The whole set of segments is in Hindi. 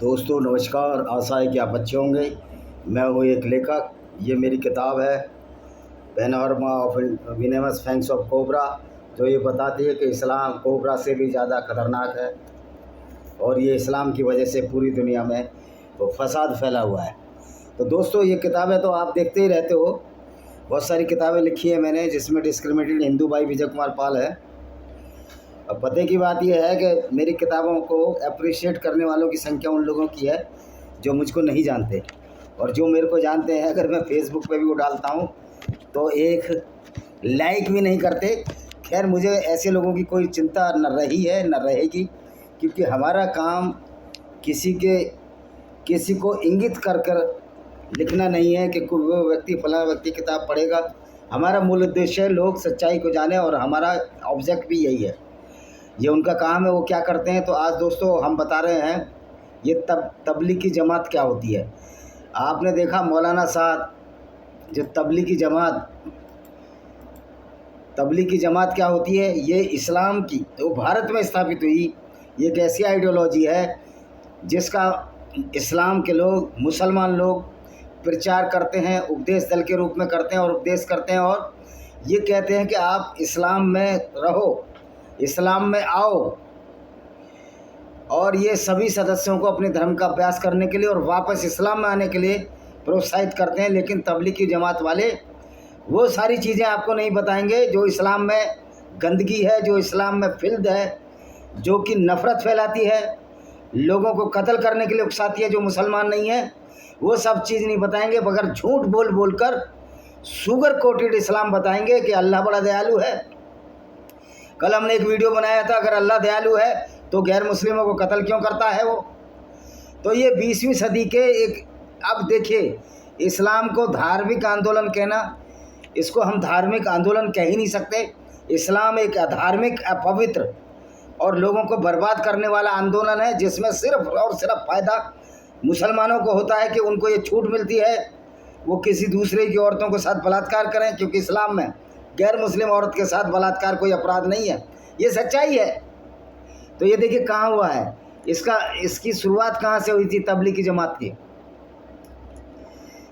दोस्तों नमस्कार। आशा है कि आप अच्छे होंगे। मैं हूँ एक लेखक। ये मेरी किताब है panorama of venomous fangs of cobra, जो ये बताती है कि इस्लाम कोबरा से भी ज़्यादा खतरनाक है और ये इस्लाम की वजह से पूरी दुनिया में तो फसाद फैला हुआ है। तो दोस्तों ये किताबें तो आप देखते ही रहते हो, बहुत सारी किताबें लिखी है मैंने, जिसमें डिस्क्रिमिनेटेड हिंदू भाई विजय कुमार पाल है। अब पते की बात यह है कि मेरी किताबों को अप्रिशिएट करने वालों की संख्या उन लोगों की है जो मुझको नहीं जानते, और जो मेरे को जानते हैं अगर मैं फेसबुक पे भी वो डालता हूँ तो एक लाइक भी नहीं करते। खैर, मुझे ऐसे लोगों की कोई चिंता न रही है न रहेगी, क्योंकि हमारा काम किसी को इंगित कर कर लिखना नहीं है कि कोई वो व्यक्ति फलाना व्यक्ति किताब पढ़ेगा। हमारा मूल उद्देश्य है लोग सच्चाई को जाने, और हमारा ऑब्जेक्ट भी यही है। ये उनका काम है, वो क्या करते हैं। तो आज दोस्तों हम बता रहे हैं ये तबलीगी जमात क्या होती है। आपने देखा मौलाना साहब, जो तबलीगी जमात क्या होती है। ये इस्लाम की वो भारत में स्थापित हुई, ये एक ऐसी आइडियोलॉजी है जिसका इस्लाम के लोग, मुसलमान लोग प्रचार करते हैं, उपदेश दल के रूप में करते हैं और उपदेश करते हैं, और ये कहते हैं कि आप इस्लाम में रहो, इस्लाम में आओ। और ये सभी सदस्यों को अपने धर्म का अभ्यास करने के लिए और वापस इस्लाम में आने के लिए प्रोत्साहित करते हैं। लेकिन तबलीगी जमात वाले वो सारी चीज़ें आपको नहीं बताएंगे जो इस्लाम में गंदगी है, जो इस्लाम में फिल्द है, जो कि नफ़रत फैलाती है, लोगों को कत्ल करने के लिए उकसाती है जो मुसलमान नहीं है। वो सब चीज़ नहीं बताएंगे, मगर झूठ बोल बोल कर शुगर कोटेड इस्लाम बताएंगे कि अल्लाह बड़ा दयालु है। कल हमने एक वीडियो बनाया था, अगर अल्लाह दयालु है तो गैर मुस्लिमों को कत्ल क्यों करता है वो। तो ये 20वीं सदी के एक, अब देखिए, इस्लाम को धार्मिक आंदोलन कहना, इसको हम धार्मिक आंदोलन कह ही नहीं सकते। इस्लाम एक अधार्मिक, अपवित्र और लोगों को बर्बाद करने वाला आंदोलन है, जिसमें सिर्फ और सिर्फ फ़ायदा मुसलमानों को होता है कि उनको ये छूट मिलती है वो किसी दूसरे की औरतों के साथ बलात्कार करें, क्योंकि इस्लाम में गैर मुस्लिम औरत के साथ बलात्कार कोई अपराध नहीं है। ये सच्चाई है। तो ये देखिए कहाँ हुआ है, इसकी शुरुआत कहाँ से हुई थी तबलीगी जमात की।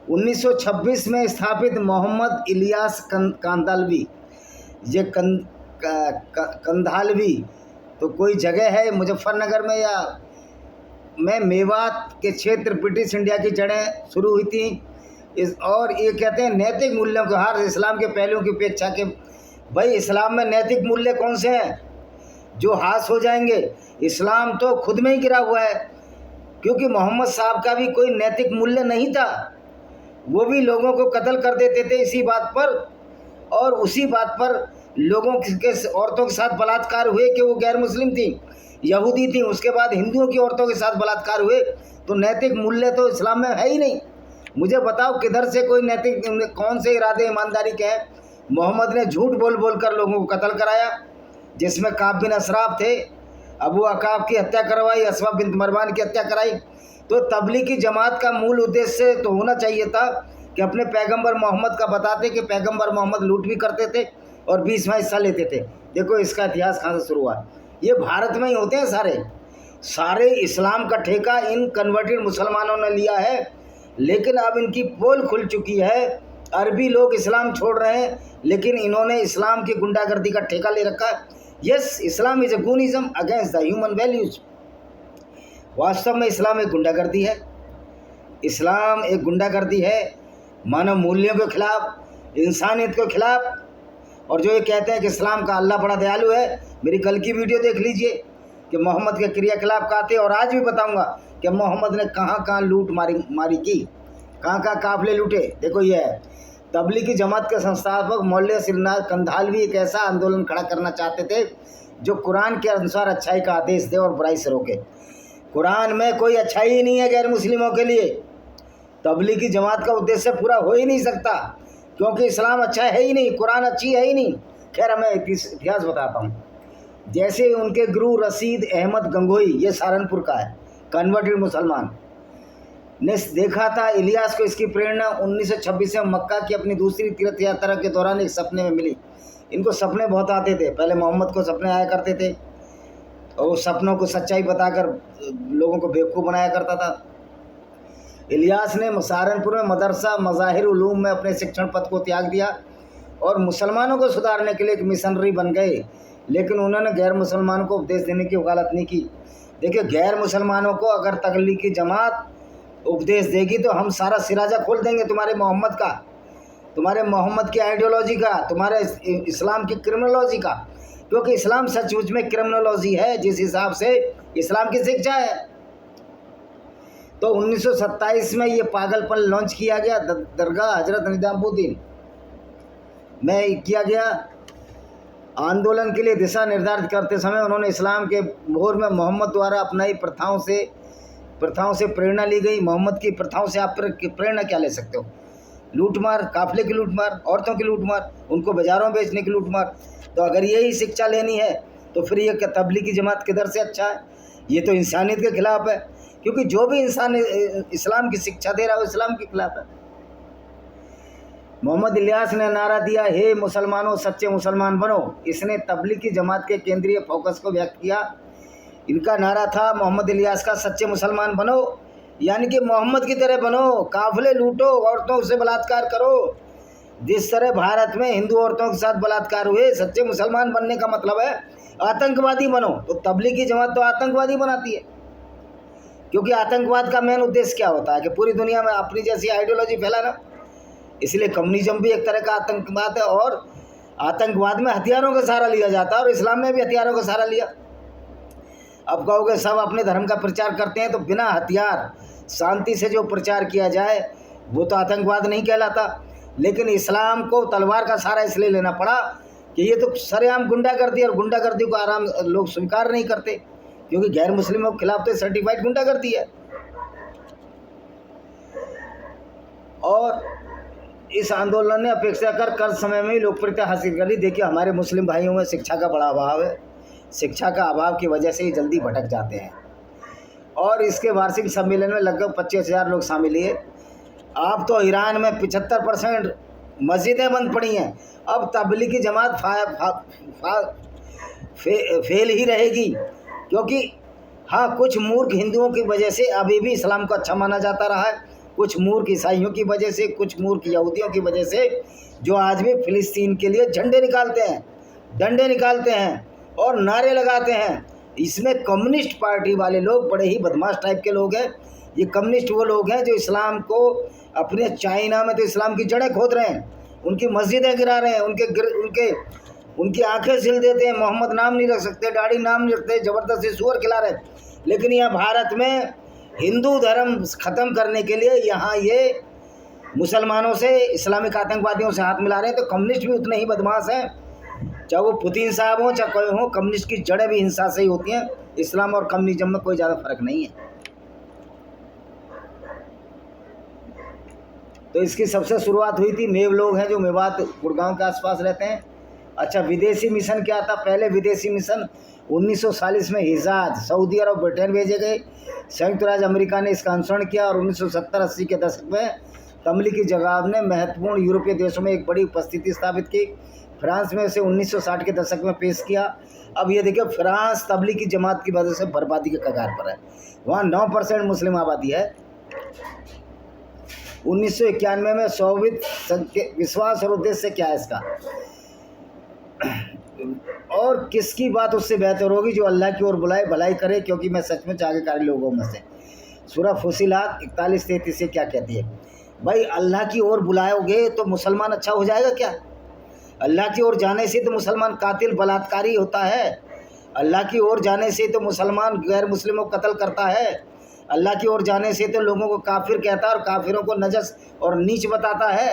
1926 में स्थापित मोहम्मद इलियास कांदालवी, ये कंधालवी तो कोई जगह है मुजफ्फरनगर में या मेवात के क्षेत्र, ब्रिटिश इंडिया की जड़ें शुरू हुई थी। और ये कहते हैं नैतिक मूल्यों के हर इस्लाम के पहलुओं की उपेक्षा के। भाई इस्लाम में नैतिक मूल्य कौन से हैं जो हास हो जाएंगे। इस्लाम तो खुद में ही गिरा हुआ है, क्योंकि मोहम्मद साहब का भी कोई नैतिक मूल्य नहीं था। वो भी लोगों को कत्ल कर देते थे इसी बात पर, और उसी बात पर लोगों के औरतों के साथ बलात्कार हुए कि वो गैर मुस्लिम थी, यहूदी थी। उसके बाद हिंदुओं की औरतों के साथ बलात्कार हुए। तो नैतिक मूल्य तो इस्लाम में है ही नहीं। मुझे बताओ किधर से कोई नैतिक, कौन से इरादे ईमानदारी के हैं। मोहम्मद ने झूठ बोल बोल कर लोगों को कत्ल कराया, जिसमें काब बिन असराफ थे, अबू अकाब की हत्या करवाई, असमा बिन मरवान की हत्या कराई। तो तबलीगी जमात का मूल उद्देश्य तो होना चाहिए था कि अपने पैगंबर मोहम्मद का बताते कि पैगंबर मोहम्मद लूट भी करते थे और 20 में हिस्सा लेते थे। देखो इसका इतिहास कहाँ से शुरू हुआ। ये भारत में ही होते हैं सारे इस्लाम का ठेका इन कन्वर्टेड मुसलमानों ने लिया है। लेकिन अब इनकी पोल खुल चुकी है, अरबी लोग इस्लाम छोड़ रहे हैं, लेकिन इन्होंने इस्लाम की गुंडागर्दी का ठेका ले रखा है। Yes, Islam is a goonism against the human values. वास्तव में इस्लाम एक गुंडागर्दी है। इस्लाम एक गुंडागर्दी है, मानव मूल्यों के खिलाफ, इंसानियत के खिलाफ। और जो ये कहते हैं कि इस्लाम का अल्लाह बड़ा दयालु है, मेरी कल की वीडियो देख लीजिए कि मोहम्मद के क्रियाकलाप कहते, और आज भी बताऊंगा कि मोहम्मद ने कहाँ कहाँ लूट मारी की, कहाँ कहाँ काफिले लूटे। देखो ये है, तबलीगी जमात के संस्थापक मौलवी सिरनाथ कंधालवी एक ऐसा आंदोलन खड़ा करना चाहते थे जो कुरान के अनुसार अच्छाई का आदेश दे और बुराई से रोके। कुरान में कोई अच्छाई ही नहीं है गैर मुस्लिमों के लिए। तबलीगी जमात का उद्देश्य पूरा हो ही नहीं सकता, क्योंकि इस्लाम अच्छा है ही नहीं, कुरान अच्छी है ही नहीं। खैर, मैं इतिहास बताता हूँ। जैसे उनके गुरु रशीद अहमद गंगोई, ये सहारनपुर का है, कन्वर्टेड मुसलमान, ने देखा था इलियास को। इसकी प्रेरणा 1926 में मक्का की अपनी दूसरी तीर्थ यात्रा के दौरान एक सपने में मिली। इनको सपने बहुत आते थे, पहले मोहम्मद को सपने आया करते थे, और वो सपनों को सच्चाई बताकर लोगों को बेवकूफ़ बनाया करता था। इलियास ने सहारनपुर में मदरसा मज़ाहिर उलूम में अपने शिक्षण पद को त्याग दिया और मुसलमानों को सुधारने के लिए एक मिशनरी बन गए, लेकिन उन्होंने गैर मुसलमानों को उपदेश देने की वकालत नहीं की। देखिए, गैर मुसलमानों को अगर तबलीगी जमात उपदेश देगी तो हम सारा सिराजा खोल देंगे तुम्हारे मोहम्मद का, तुम्हारे मोहम्मद की आइडियोलॉजी का, तुम्हारे इस्लाम की क्रिमिनोलॉजी का, क्योंकि इस्लाम सचमुच में क्रिमिनोलॉजी है जिस हिसाब से इस्लाम की शिक्षा है। तो 1927 में ये पागलपन लॉन्च किया गया दरगाह हजरत निजामुद्दीन में किया गया। आंदोलन के लिए दिशा निर्धारित करते समय उन्होंने इस्लाम के मोहर में मोहम्मद द्वारा अपनाई प्रथाओं से प्रेरणा ली गई। मोहम्मद की प्रथाओं से आप प्रेरणा क्या ले सकते हो? लूटमार, काफिले की लूटमार, औरतों की लूटमार, उनको बाज़ारों बेचने की लूटमार। तो अगर यही शिक्षा लेनी है तो फिर ये तबलीगी जमात किधर से अच्छा है? ये तो इंसानियत के खिलाफ है, क्योंकि जो भी इंसान इस्लाम की शिक्षा दे रहा है वो इस्लाम के खिलाफ है। मोहम्मद इलियास ने नारा दिया, हे मुसलमानों सच्चे मुसलमान बनो। इसने तबलीगी जमात के केंद्रीय फोकस को व्यक्त किया। इनका नारा था मोहम्मद इलियास का, सच्चे मुसलमान बनो, यानी कि मोहम्मद की तरह बनो, काफिले लूटो, औरतों से बलात्कार करो। जिस तरह भारत में हिंदू औरतों के साथ बलात्कार हुए, सच्चे मुसलमान बनने का मतलब है आतंकवादी बनो। तो तबलीगी जमात तो आतंकवादी बनाती है, क्योंकि आतंकवाद का मेन उद्देश्य क्या होता है कि पूरी दुनिया में अपनी जैसी आइडियोलॉजी फैलाना। इसलिए कम्युनिज्म भी एक तरह का आतंकवाद है, और आतंकवाद में हथियारों का सहारा लिया जाता है और इस्लाम में भी हथियारों का सहारा लिया। अब कहोगे सब अपने धर्म का प्रचार करते हैं, तो बिना हथियार शांति से जो प्रचार किया जाए वो तो आतंकवाद नहीं कहलाता। लेकिन इस्लाम को तलवार का सहारा इसलिए लेना पड़ा कि ये तो सरेआम गुंडागर्दी, और गुंडागर्दी को आराम लोग स्वीकार नहीं करते, क्योंकि गैर मुस्लिमों के खिलाफ तो सर्टिफाइड गुंडागर्दी है। और इस आंदोलन ने अपेक्षाकृत कम समय में ही लोकप्रियता हासिल कर ली। देखिए, हमारे मुस्लिम भाइयों में शिक्षा का बड़ा अभाव है। शिक्षा का अभाव की वजह से ही जल्दी भटक जाते हैं। और इसके वार्षिक सम्मेलन में लगभग 25,000 लोग शामिल हुए। अब तो ईरान में 75% मस्जिदें बंद पड़ी हैं। अब तबलीगी जमात फेल ही रहेगी, क्योंकि हाँ, कुछ मूर्ख हिंदुओं की वजह से अभी भी इस्लाम को अच्छा माना जाता रहा है, कुछ मूर्ख ईसाइयों की वजह से, कुछ मूर्ख यहूदियों की वजह से, जो आज भी फिलिस्तीन के लिए झंडे निकालते हैं, डंडे निकालते हैं और नारे लगाते हैं। इसमें कम्युनिस्ट पार्टी वाले लोग बड़े ही बदमाश टाइप के लोग हैं। ये कम्युनिस्ट वो लोग हैं जो इस्लाम को अपने, चाइना में तो इस्लाम की जड़ें खोद रहे हैं, उनकी मस्जिदें गिरा रहे हैं, उनकी आंखें सिल देते हैं, मोहम्मद नाम नहीं रख सकते, दाढ़ी नाम नहीं रखते, ज़बरदस्ती सूअर खिला रहे हैं। लेकिन यहाँ भारत में हिंदू धर्म ख़त्म करने के लिए यहाँ ये मुसलमानों से, इस्लामिक आतंकवादियों से हाथ मिला रहे हैं। तो कम्युनिस्ट भी उतने ही बदमाश हैं, चाहे वो पुतिन साहब हों चाहे कोई हो। कम्युनिस्ट की जड़ें भी हिंसा से ही होती हैं। इस्लाम और कम्युनिज्म में कोई ज़्यादा फर्क नहीं है। तो इसकी सबसे शुरुआत हुई थी, मेव लोग हैं जो मेवात गुड़गांव के आसपास रहते हैं। अच्छा, विदेशी मिशन क्या था? पहले विदेशी मिशन 1940 में हिजाज, सऊदी अरब, ब्रिटेन भेजे गए। संयुक्त राज्य अमेरिका ने इसका अनुसरण किया और 1970-80 के दशक में तबलीगी जमात ने महत्वपूर्ण यूरोपीय देशों में एक बड़ी उपस्थिति स्थापित की। फ्रांस में इसे 1960 के दशक में पेश किया। अब ये देखिए, फ्रांस तबलीगी जमात की वजह से बर्बादी के कगार पर है। वहाँ 9% मुस्लिम आबादी है। 1991 में सोवियत विश्वास और उद्देश्य क्या है इसका, और किसकी बात उससे बेहतर होगी जो अल्लाह की ओर बुलाए, भलाई करे, क्योंकि मैं सचमुच आज्ञाकारी लोगों में से। सूरह फुसिलात 41-33 से क्या कहती है? भाई, अल्लाह की ओर बुलाओगे तो मुसलमान अच्छा हो जाएगा क्या? अल्लाह की ओर जाने से तो मुसलमान कातिल बलात्कारी होता है। अल्लाह की ओर जाने से तो मुसलमान गैर मुस्लिमों को कत्ल करता है। अल्लाह की ओर जाने से तो लोगों को काफिर कहता है और काफिरों को नजस और नीच बताता है।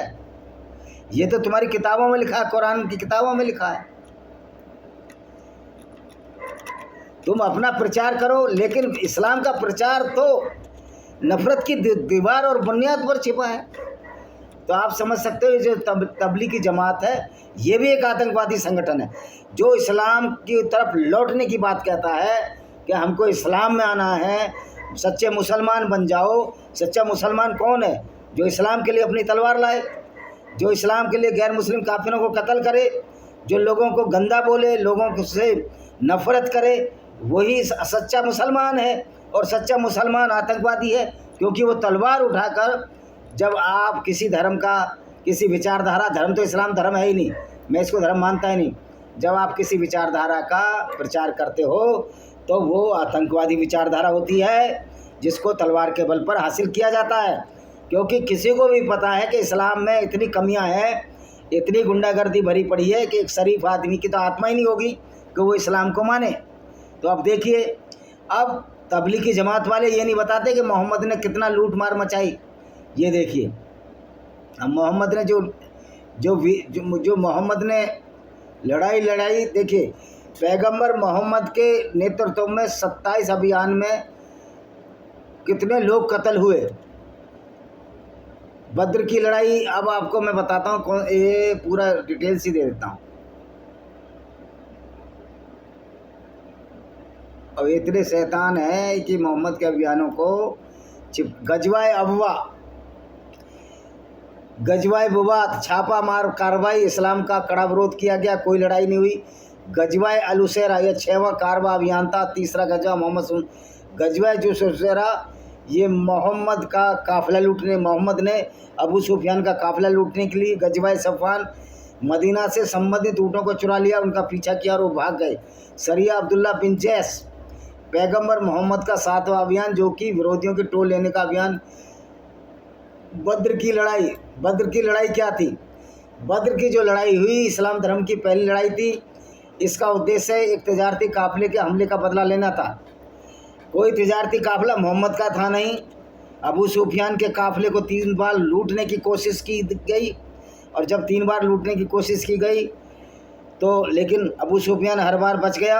ये तो तुम्हारी किताबों में लिखा है, कुरान की किताबों में लिखा है। तुम अपना प्रचार करो, लेकिन इस्लाम का प्रचार तो नफरत की दीवार और बुनियाद पर छिपा है। तो आप समझ सकते हो, जो तबलीगी जमात है ये भी एक आतंकवादी संगठन है, जो इस्लाम की तरफ लौटने की बात कहता है कि हमको इस्लाम में आना है, सच्चे मुसलमान बन जाओ। सच्चा मुसलमान कौन है? जो इस्लाम के लिए अपनी तलवार लाए, जो इस्लाम के लिए गैर मुस्लिम काफिरों को कत्ल करे, जो लोगों को गंदा बोले, लोगों से नफरत करे, वही सच्चा मुसलमान है। और सच्चा मुसलमान आतंकवादी है, क्योंकि वो तलवार उठाकर, जब आप किसी धर्म का, किसी विचारधारा, धर्म तो इस्लाम धर्म है ही नहीं, मैं इसको धर्म मानता ही नहीं, जब आप किसी विचारधारा का प्रचार करते हो तो वो आतंकवादी विचारधारा होती है, जिसको तलवार के बल पर हासिल किया जाता है। क्योंकि किसी को भी पता है कि इस्लाम में इतनी कमियां हैं, इतनी गुंडागर्दी भरी पड़ी है कि एक शरीफ आदमी की तो आत्मा ही नहीं होगी कि वो इस्लाम को माने। तो अब देखिए, अब तबलीगी जमात वाले ये नहीं बताते कि मोहम्मद ने कितना लूट मार मचाई। ये देखिए, अब मोहम्मद ने जो मोहम्मद ने लड़ाई देखिए, पैगंबर मोहम्मद के नेतृत्व में 27 अभियान में कितने लोग कत्ल हुए। बद्र की लड़ाई, अब आपको मैं बताता हूँ, ये पूरा डिटेल ही दे देता हूँ। अब इतने शैतान हैं कि मोहम्मद के अभियानों को गजवाए बुवात, छापा मार कार्रवाई, इस्लाम का कड़ा विरोध किया गया, कोई लड़ाई नहीं हुई। गजवाए अलुसेरा, यह 6वां कारवा अभियान था। तीसरा गजवा गजवाए जुसरा, ये मोहम्मद का काफिला लूटने, मोहम्मद ने अबू सुफियान का काफिला लूटने के लिए। गजवाए सफ़ान, मदीना से संबंधित ऊँटों को चुरा लिया, उनका पीछा किया और वो भाग गए। सरिया अब्दुल्ला बिन जैस, पैगंबर मोहम्मद का 7वां अभियान, जो कि विरोधियों के टोल लेने का अभियान। बद्र की लड़ाई क्या थी? बद्र की जो लड़ाई हुई, इस्लाम धर्म की पहली लड़ाई थी। इसका उद्देश्य एक तिजारती काफिले के हमले का बदला लेना था। कोई तिजारती काफिला मोहम्मद का था नहीं। अबू सुफियान के काफिले को 3 बार लूटने की कोशिश की गई, और जब 3 बार लूटने की कोशिश की गई तो लेकिन अबू सुफियान हर बार बच गया।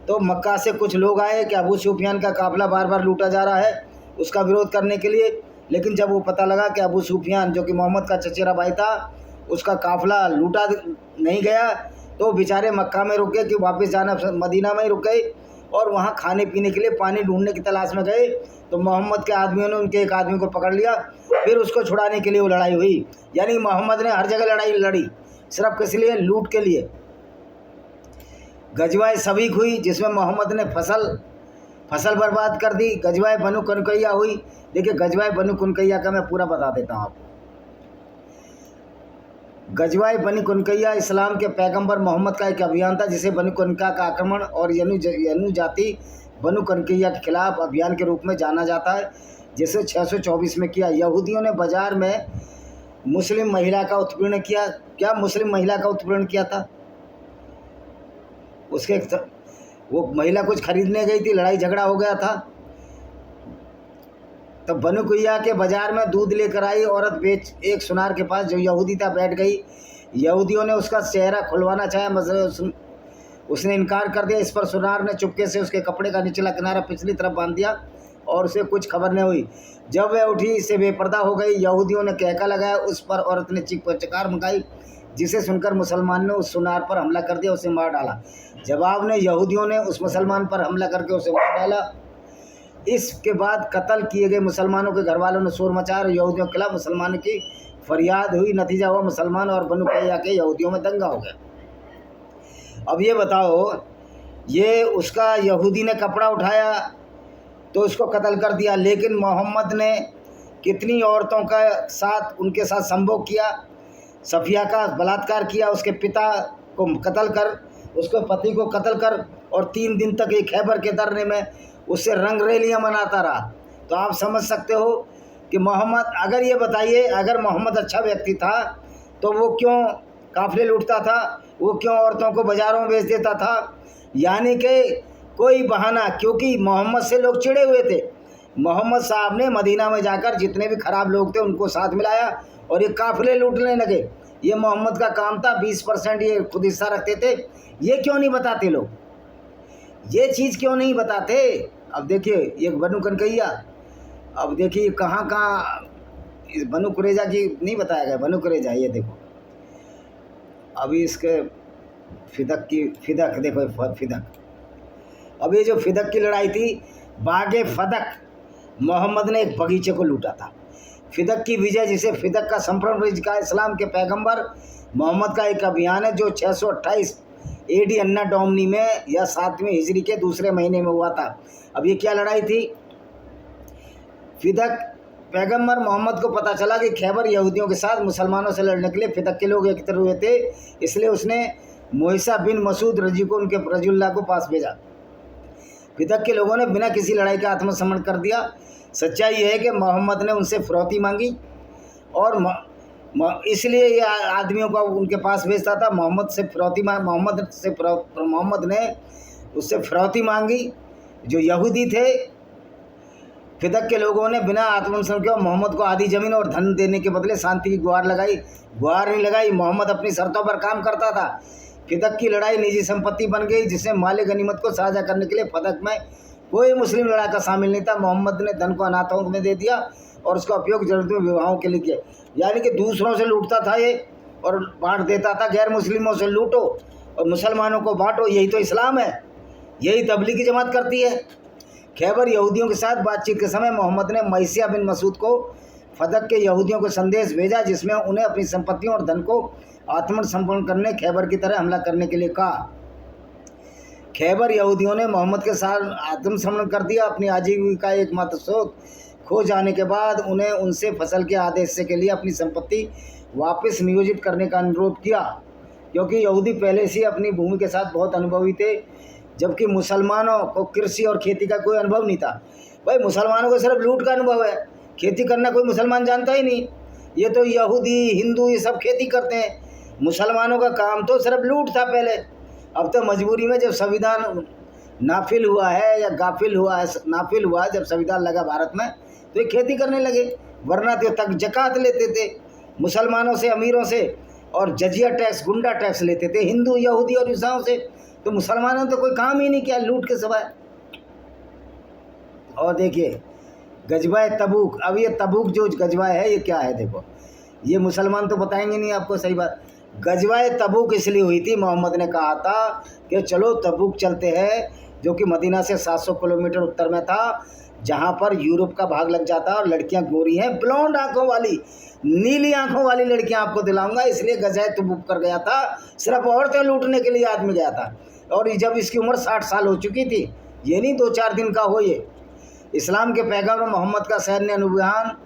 तो मक्का से कुछ लोग आए कि अबू सुफियान का काफिला बार बार लूटा जा रहा है, उसका विरोध करने के लिए। लेकिन जब वो पता लगा कि अबू सुफियान, जो कि मोहम्मद का चचेरा भाई था, उसका काफिला लूटा नहीं गया, तो बेचारे मक्का में रुक गए कि वापस जाना, मदीना में ही रुक गए और वहाँ खाने पीने के लिए पानी ढूंढने की तलाश में गए। तो मोहम्मद के आदमियों ने उनके एक आदमी को पकड़ लिया, फिर उसको छुड़ाने के लिए वो लड़ाई हुई। यानी मोहम्मद ने हर जगह लड़ाई लड़ी, सिर्फ किस लिए? लूट के लिए। गजवाए सबीक हुई, जिसमें मोहम्मद ने फसल बर्बाद कर दी। गजवाए बनु कनकैया हुई। देखिए, गजवाए बनु कनकैया का मैं पूरा बता देता हूँ आपको। गजवाए बनु कनकैया इस्लाम के पैगंबर मोहम्मद का एक अभियान था, जिसे बनु कनका का आक्रमण और यनु जाति बनु कनकैया के खिलाफ अभियान के रूप में जाना जाता है, जिसे 624 में किया। यहूदियों ने बाजार में मुस्लिम महिला का उत्पीड़न किया। क्या मुस्लिम महिला का उत्पीड़न किया था? उसके वो महिला कुछ खरीदने गई थी, लड़ाई झगड़ा हो गया था। तब बनु कुय्या के बाजार में दूध लेकर आई औरत एक सुनार के पास, जो यहूदी था, बैठ गई। यहूदियों ने उसका चेहरा खुलवाना चाहा, मगर उसने इनकार कर दिया। इस पर सुनार ने चुपके से उसके कपड़े का निचला किनारा पिछली तरफ बांध दिया और उसे कुछ खबर नहीं हुई। जब वह उठी, इससे बेपर्दा हो गई। यहूदियों ने कहका लगाया, उस पर औरत ने चीख चकार मचाई, जिसे सुनकर मुसलमान ने उस सुनार पर हमला कर दिया, उसे मार डाला। जवाब में यहूदियों ने उस मुसलमान पर हमला करके उसे मार डाला। इसके बाद कत्ल किए गए मुसलमानों के घर वालों ने शोर मचाया और यहूदियों के खिलाफ मुसलमानों की फरियाद हुई। नतीजा हुआ, मुसलमान और बनु कुय्या के यहूदियों में दंगा हो गया। अब ये बताओ, ये उसका यहूदी ने कपड़ा उठाया तो उसको कत्ल कर दिया, लेकिन मोहम्मद ने कितनी औरतों का साथ उनके साथ संभोग किया, सफिया का बलात्कार किया, उसके पिता को कत्ल कर, उसके पति को कत्ल कर, और 3 दिन तक ये खैबर के दर्रे में उससे रंगरेलियाँ मनाता रहा। तो आप समझ सकते हो कि मोहम्मद, अगर ये बताइए, अगर मोहम्मद अच्छा व्यक्ति था तो वो क्यों काफिले लूटता था? वो क्यों औरतों को बाज़ारों में बेच देता था? यानी कि कोई बहाना, क्योंकि मोहम्मद से लोग चिढ़े हुए थे। मोहम्मद साहब ने मदीना में जाकर जितने भी ख़राब लोग थे उनको साथ मिलाया और ये काफिले लूटने लगे। ये मोहम्मद का काम था। 20% ये खुद हिस्सा रखते थे। ये क्यों नहीं बताते लोग? ये चीज़ क्यों नहीं बताते? अब देखिए, ये बनु कनकैया, अब देखिए कहाँ इस बनु कुरैजा की नहीं बताया गया। बनु कुरैजा, ये देखो, अभी इसके फिदक देखो, फिदक। अब ये जो फिदक की लड़ाई थी, बागे फदक, मोहम्मद ने एक बगीचे को लूटा था। फिदक की विजय, जिसे फिदक का संपूर्ण का इस्लाम के पैगंबर मोहम्मद का एक अभियान है जो 628 एडी अन्ना डोमनी में या 7वीं हिजरी के दूसरे महीने में हुआ था। अब ये क्या लड़ाई थी? फिदक पैगंबर मोहम्मद को पता चला कि खैबर यहूदियों के साथ मुसलमानों से लड़ने के लिए फिदक के लोग एकत्र हुए थे, इसलिए उसने मोइसा बिन मसूद रजी को उनके रजुल्ला को पास भेजा। फिदक के लोगों ने बिना किसी लड़ाई का आत्मसमर्पण कर दिया। सच्चाई यह है कि मोहम्मद ने उनसे फिरौती मांगी और इसलिए ये आदमियों का उनके पास भेजता था। मोहम्मद ने उससे फिरौती मांगी। जो यहूदी थे, फिदक के लोगों ने बिना आत्मसमर्पण किया, मोहम्मद को आधी ज़मीन और धन देने के बदले शांति की गुहार नहीं लगाई। मोहम्मद अपनी शर्तों पर काम करता था। फिदक की लड़ाई निजी संपत्ति बन गई, जिसमें माल गनीमत को साझा करने के लिए फिदक में कोई मुस्लिम लड़ाका शामिल नहीं था। मोहम्मद ने धन को अनाथों में दे दिया और उसका उपयोग जरूरतमंद विवाहों के लिए किया। यानी कि दूसरों से लूटता था ये और बांट देता था। गैर मुस्लिमों से लूटो और मुसलमानों को बांटो, यही तो इस्लाम है, यही तबलीगी जमात करती है। खैबर यहूदियों के साथ बातचीत के समय मोहम्मद ने मैसिया बिन मसूद को फदक के यहूदियों को संदेश भेजा, जिसमें उन्हें अपनी संपत्तियों और धन को आत्मसमर्पण करने, खैबर की तरह हमला करने के लिए कहा। खैबर यहूदियों ने मोहम्मद के साथ आत्मसमर्पण कर दिया। अपनी आजीविका का एकमात्र स्रोत खो जाने के बाद उन्हें उनसे फसल के आधे हिस्से के लिए अपनी संपत्ति वापस नियोजित करने का अनुरोध किया, क्योंकि यहूदी पहले से अपनी भूमि के साथ बहुत अनुभवी थे, जबकि मुसलमानों को कृषि और खेती का कोई अनुभव नहीं था। भाई, मुसलमानों को सिर्फ लूट का अनुभव है, खेती करना कोई मुसलमान जानता ही नहीं। ये तो यहूदी हिंदू ये सब खेती करते हैं, मुसलमानों का काम तो सिर्फ लूट था पहले। अब तो मजबूरी में जब संविधान नाफिल हुआ है या गाफिल हुआ है, नाफिल हुआ जब संविधान लगा भारत में, तो ये खेती करने लगे, वरना तो तक जकात लेते थे मुसलमानों से, अमीरों से, और जजिया टैक्स, गुंडा टैक्स लेते थे हिंदू, यहूदी और ईसाइयों से। तो मुसलमानों ने तो कोई काम ही नहीं किया लूट के सिवाय। और देखिए गजवा तबूक, अब ये तबूक जो गजवा है ये क्या है? देखो, ये मुसलमान तो बताएंगे नहीं आपको सही बात। गजवा तबूक इसलिए हुई थी, मोहम्मद ने कहा था कि चलो तबूक चलते हैं, जो कि मदीना से 700 किलोमीटर उत्तर में था, जहाँ पर यूरोप का भाग लग जाता है और लड़कियाँ गोरी हैं, ब्लॉन्ड आँखों वाली, नीली आँखों वाली लड़कियाँ आपको दिलाऊंगा। इसलिए गजवा तबूक कर गया था, सिर्फ औरतें लूटने के लिए आदमी गया था। और जब इसकी उम्र 60 साल हो चुकी थी, ये नहीं 2-4 दिन का हो। ये इस्लाम के पैगंबर मोहम्मद का सैन्य अभियान,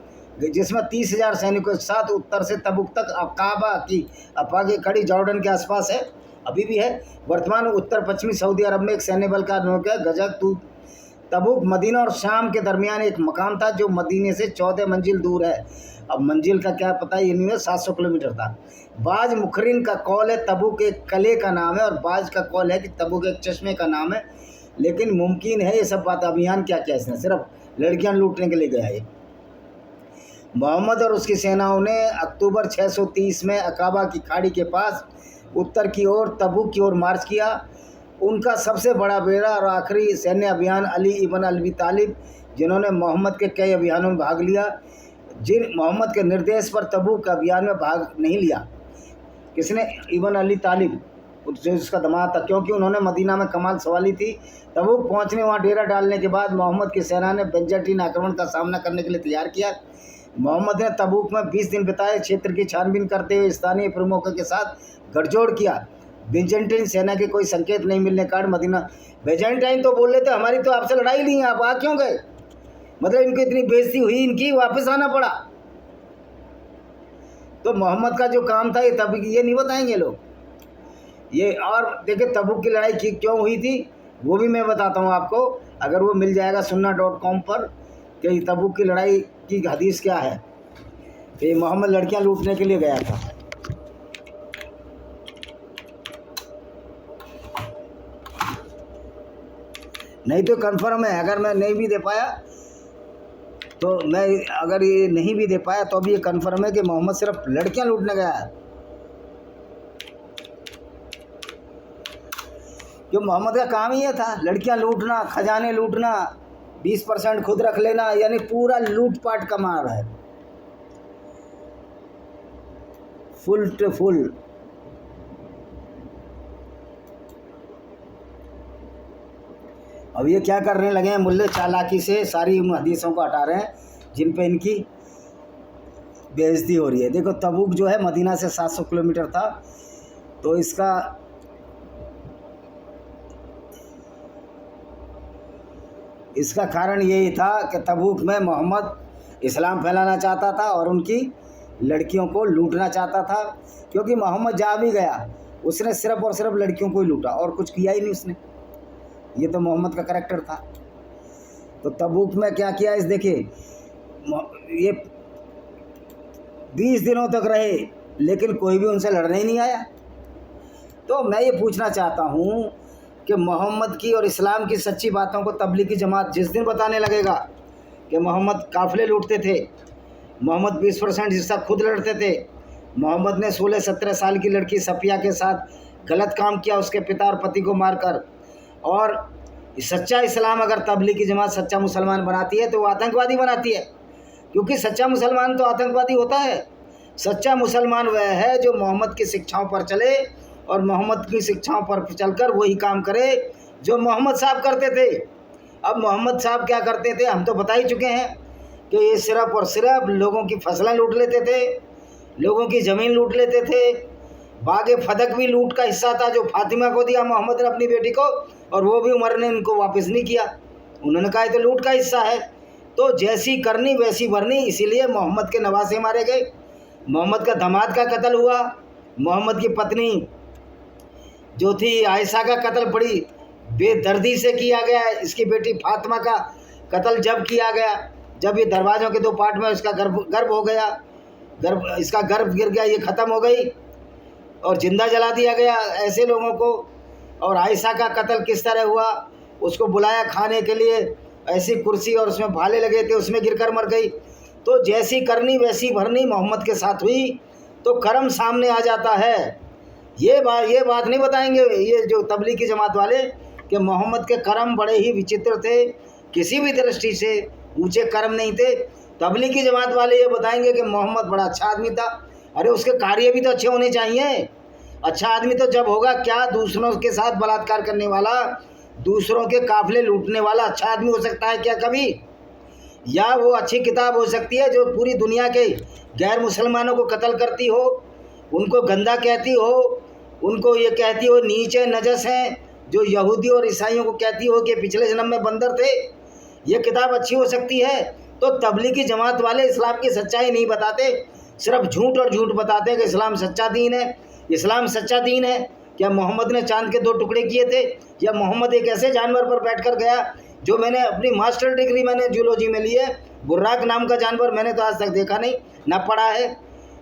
जिसमें 30,000 सैनिकों के साथ उत्तर से तबूक तक काबा की अपागे खड़ी जॉर्डन के आसपास है, अभी भी है। वर्तमान उत्तर पश्चिमी सऊदी अरब में एक सैन्य बल का नियोग है। गजवा तबूक मदीना और शाम के दरमियान एक मकाम था, जो मदीने से 14 मंजिल दूर है। अब मंजिल का क्या पता, ये नहीं है, 700 किलोमीटर था। बाज मुखरिन का कौल है तबूक एक कले का नाम है, और बाज का कौल है कि तबूक एक चश्मे का नाम है। लेकिन मुमकिन है ये सब बात, अभियान क्या क्या इसने सिर्फ लड़कियां लूटने के लिए गया है। मोहम्मद और उसकी सेनाओं ने अक्टूबर 630 में अकाबा की खाड़ी के पास उत्तर की ओर तबूक की ओर मार्च किया। उनका सबसे बड़ा बेड़ा और आखिरी सैन्य अभियान अली इब्न अबी तालिब, जिन्होंने मोहम्मद के कई अभियानों में भाग लिया, जिन मोहम्मद के निर्देश पर तबूक अभियान में भाग नहीं लिया। किसने? इब्न अली तालिब, जो उसका दामाद था, क्योंकि उन्होंने मदीना में कमाल सवाली थी। तबूक पहुंचने वहां डेरा डालने के बाद मोहम्मद की सेना ने बेंजाटीन आक्रमण का सामना करने के लिए तैयार किया। मोहम्मद ने तबूक में 20 दिन बिताए, क्षेत्र की छानबीन करते हुए स्थानीय प्रमुखों के साथ गठजोड़ किया। बेंजाटीन सेना के कोई संकेत नहीं मिलने के कारण मदीना, बेंजाटीन तो बोल रहे थे हमारी तो आपसे लड़ाई नहीं है, आप आ क्यों गए? मतलब इनको इतनी बेइज्जती हुई इनकी, वापस आना पड़ा। तो मोहम्मद का जो काम था ये तब ये नहीं बताएंगे लोग ये। और देखिए तबूक की लड़ाई क्यों हुई थी वो भी मैं बताता हूँ आपको, अगर वो मिल जाएगा sunna.com पर कि तबूक की लड़ाई की हदीस क्या है। ये मोहम्मद लड़कियां लूटने के लिए गया था। नहीं तो कंफर्म है, अगर मैं नहीं भी दे पाया तो मैं, अगर ये नहीं भी दे पाया तो अभी ये कंफर्म है कि मोहम्मद सिर्फ लड़कियां लूटने गया है। जो मोहम्मद का काम ही ये था, लड़कियां लूटना, खजाने लूटना, 20% खुद रख लेना, यानी पूरा लूटपाट का मार है, फुल टू फुल। अब ये क्या करने लगे हैं, मुल्ले चालाकी से सारी उन हदीसों को हटा रहे हैं जिन पे इनकी बेइज्जती हो रही है। देखो तबूक जो है मदीना से 700 किलोमीटर था, तो इसका इसका कारण यही था कि तबूक में मोहम्मद इस्लाम फैलाना चाहता था और उनकी लड़कियों को लूटना चाहता था, क्योंकि मोहम्मद जहाँ भी गया उसने सिर्फ और सिर्फ लड़कियों को ही लूटा और कुछ किया ही नहीं उसने। ये तो मोहम्मद का करैक्टर था। तो तबूक में क्या किया इस देखिए, ये 20 दिनों तक रहे लेकिन कोई भी उनसे लड़ने ही नहीं आया। तो मैं ये पूछना चाहता हूँ कि मोहम्मद की और इस्लाम की सच्ची बातों को तबलीगी जमात जिस दिन बताने लगेगा कि मोहम्मद काफ़िले लूटते थे, मोहम्मद 20% हिस्सा खुद लड़ते थे, मोहम्मद ने 16-17 साल की लड़की सफिया के साथ गलत काम किया उसके पिता और पति को मारकर, और सच्चा इस्लाम अगर तबलीगी जमात सच्चा मुसलमान बनाती है तो वो आतंकवादी बनाती है, क्योंकि सच्चा मुसलमान तो आतंकवादी होता है। सच्चा मुसलमान वह है जो मोहम्मद की शिक्षाओं पर चले और मोहम्मद की शिक्षाओं पर चलकर वही काम करे जो मोहम्मद साहब करते थे। अब मोहम्मद साहब क्या करते थे हम तो बता ही चुके हैं कि ये सिर्फ और सिर्फ लोगों की फसलें लूट लेते थे, लोगों की ज़मीन लूट लेते थे। बागे फदक भी लूट का हिस्सा था जो फातिमा को दिया मोहम्मद ने अपनी बेटी को, और वो भी उमर ने उनको वापस नहीं किया। उन्होंने कहा तो लूट का हिस्सा है। तो जैसी करनी वैसी भरनी, इसीलिए मोहम्मद के नवासे मारे गए, मोहम्मद का दामाद का कत्ल हुआ, मोहम्मद की पत्नी जो थी आयशा का कत्ल बड़ी बेदर्दी से किया गया। इसकी बेटी फातिमा का कत्ल जब किया गया जब ये दरवाज़ों के 2 पार्ट में उसका गर्भ हो गया, इसका गर्भ गिर गया, ये ख़त्म हो गई और ज़िंदा जला दिया गया ऐसे लोगों को। और आयशा का कत्ल किस तरह हुआ, उसको बुलाया खाने के लिए, ऐसी कुर्सी और उसमें भाले लगे थे उसमें गिरकर मर गई। तो जैसी करनी वैसी भरनी मोहम्मद के साथ हुई तो कर्म सामने आ जाता है। ये बात नहीं बताएंगे ये जो तबलीगी जमात वाले कि मोहम्मद के कर्म बड़े ही विचित्र थे, किसी भी दृष्टि से ऊंचे कर्म नहीं थे। तबलीगी जमात वाले ये बताएंगे कि मोहम्मद बड़ा अच्छा आदमी था। अरे उसके कार्य भी तो अच्छे होने चाहिए। अच्छा आदमी तो जब होगा क्या, दूसरों के साथ बलात्कार करने वाला, दूसरों के काफिले लूटने वाला अच्छा आदमी हो सकता है क्या कभी? या वो अच्छी किताब हो सकती है जो पूरी दुनिया के गैर मुसलमानों को कत्ल करती हो, उनको गंदा कहती हो, उनको ये कहती हो नीचे नजस हैं, जो यहूदी और ईसाइयों को कहती हो कि पिछले जन्म में बंदर थे। ये किताब अच्छी हो सकती है। तो तबलीगी जमात वाले इस्लाम की सच्चाई नहीं बताते, सिर्फ झूठ और झूठ बताते हैं कि इस्लाम सच्चा दीन है। इस्लाम सच्चा दीन है क्या? मोहम्मद ने चांद के 2 टुकड़े किए थे, या मोहम्मद एक ऐसे जानवर पर बैठकर गया जो मैंने अपनी मास्टर डिग्री मैंने जूलॉजी में ली है, बुर्राक नाम का जानवर मैंने तो आज तक देखा नहीं ना पढ़ा है।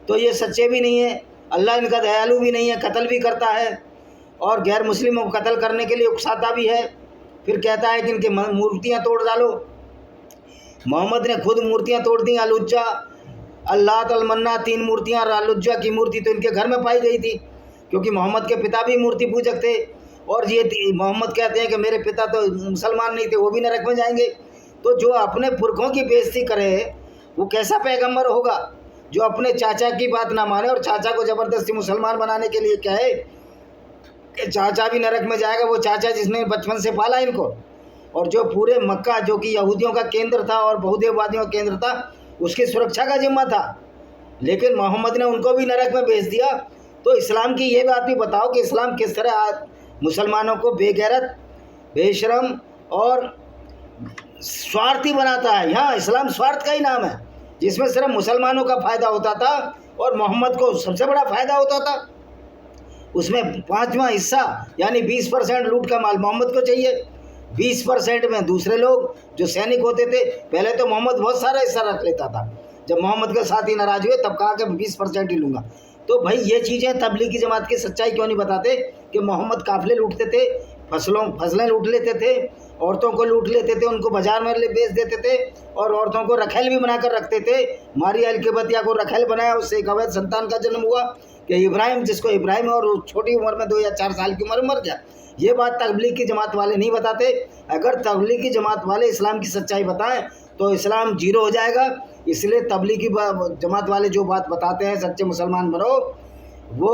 तो ये सच्चे भी नहीं है, अल्लाह इनका दयालु भी नहीं है, कत्ल भी करता है और गैर मुस्लिमों को कत्ल करने के लिए उकसाता भी है। फिर कहता है कि इनकी मूर्तियाँ तोड़ डालो। मोहम्मद ने खुद मूर्तियाँ तोड़ दी। अलुज्जा, अल्लाह तलमन्ना, 3 मूर्तियाँ। अलुज्जा की मूर्ति तो इनके घर में पाई गई थी क्योंकि मोहम्मद के पिता भी मूर्ति पूजक थे। और ये मोहम्मद कहते हैं कि मेरे पिता तो मुसलमान नहीं थे, वो भी नरक में जाएंगे। तो जो अपने पुरखों की बेइज्जती करे वो कैसा पैगंबर होगा जो अपने चाचा की बात ना माने और चाचा को ज़बरदस्ती मुसलमान बनाने के लिए कहे कि चाचा भी नरक में जाएगा। वो चाचा जिसने बचपन से पाला इनको, और जो पूरे मक्का जो कि यहूदियों का केंद्र था और बहुदेववादियों का केंद्र था, उसकी सुरक्षा का जिम्मा था, लेकिन मोहम्मद ने उनको भी नरक में भेज दिया। तो इस्लाम की ये बात भी बताओ कि इस्लाम किस तरह मुसलमानों को बेगैरत, बेशरम और स्वार्थी बनाता है। यहाँ इस्लाम स्वार्थ का ही नाम है जिसमें सिर्फ मुसलमानों का फ़ायदा होता था और मोहम्मद को सबसे बड़ा फ़ायदा होता था। उसमें 5वां हिस्सा यानी 20% लूट का माल मोहम्मद को चाहिए, 20% में दूसरे लोग जो सैनिक होते थे। पहले तो मोहम्मद बहुत सारा हिस्सा रख लेता था, जब मोहम्मद के साथ ही नाराज़ हुए तब कहा कि 20% ही लूँगा। तो भाई ये चीज़ें तबलीगी जमात की सच्चाई क्यों नहीं बताते कि मोहम्मद काफिले लूटते थे, फसलें लूट लेते थे, औरतों को लूट लेते थे, उनको बाजार में बेच देते थे और औरतों को रखेल भी बनाकर रखते थे। मारिया अल-किबतिया को रखेल बनाया, उससे एक अवैध संतान का जन्म हुआ कि इब्राहिम, जिसको इब्राहिम और छोटी उम्र में 2 या 4 साल की उम्र में मर गया। ये बात तबलीग की जमात वाले नहीं बताते। अगर तबलीग की जमात वाले इस्लाम की सच्चाई बताएं तो इस्लाम जीरो हो जाएगा। इसलिए तबलीगी जमात वाले जो बात बताते हैं सच्चे मुसलमान बनो, वो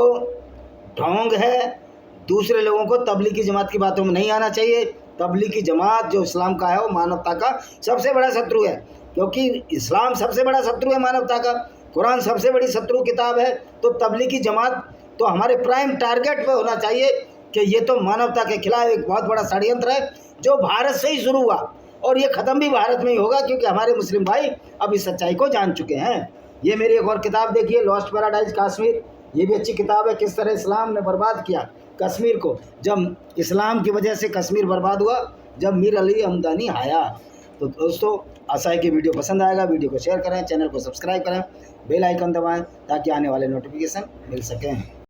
ढोंग है। दूसरे लोगों को तबलीगी जमात की बातों में नहीं आना चाहिए। तबलीगी जमात जो इस्लाम का है वो मानवता का सबसे बड़ा शत्रु है, क्योंकि इस्लाम सबसे बड़ा शत्रु है मानवता का। कुरान सबसे बड़ी शत्रु किताब है। तो तबलीगी जमात तो हमारे प्राइम टारगेट पे होना चाहिए कि ये तो मानवता के खिलाफ एक बहुत बड़ा षड्यंत्र है जो भारत से ही शुरू हुआ। और ये ख़त्म भी भारत में ही होगा, क्योंकि हमारे मुस्लिम भाई अब इस सच्चाई को जान चुके हैं। ये मेरी एक और किताब देखिए, लॉस्ट पैराडाइज कश्मीर, ये भी अच्छी किताब है, किस तरह इस्लाम ने बर्बाद किया कश्मीर को, जब इस्लाम की वजह से कश्मीर बर्बाद हुआ, जब मीर अली हमदानी आया। तो दोस्तों, आशा है कि वीडियो पसंद आएगा, वीडियो को शेयर करें, चैनल को सब्सक्राइब करें, बेल आइकन दबाएं ताकि आने वाले नोटिफिकेशन मिल सकें।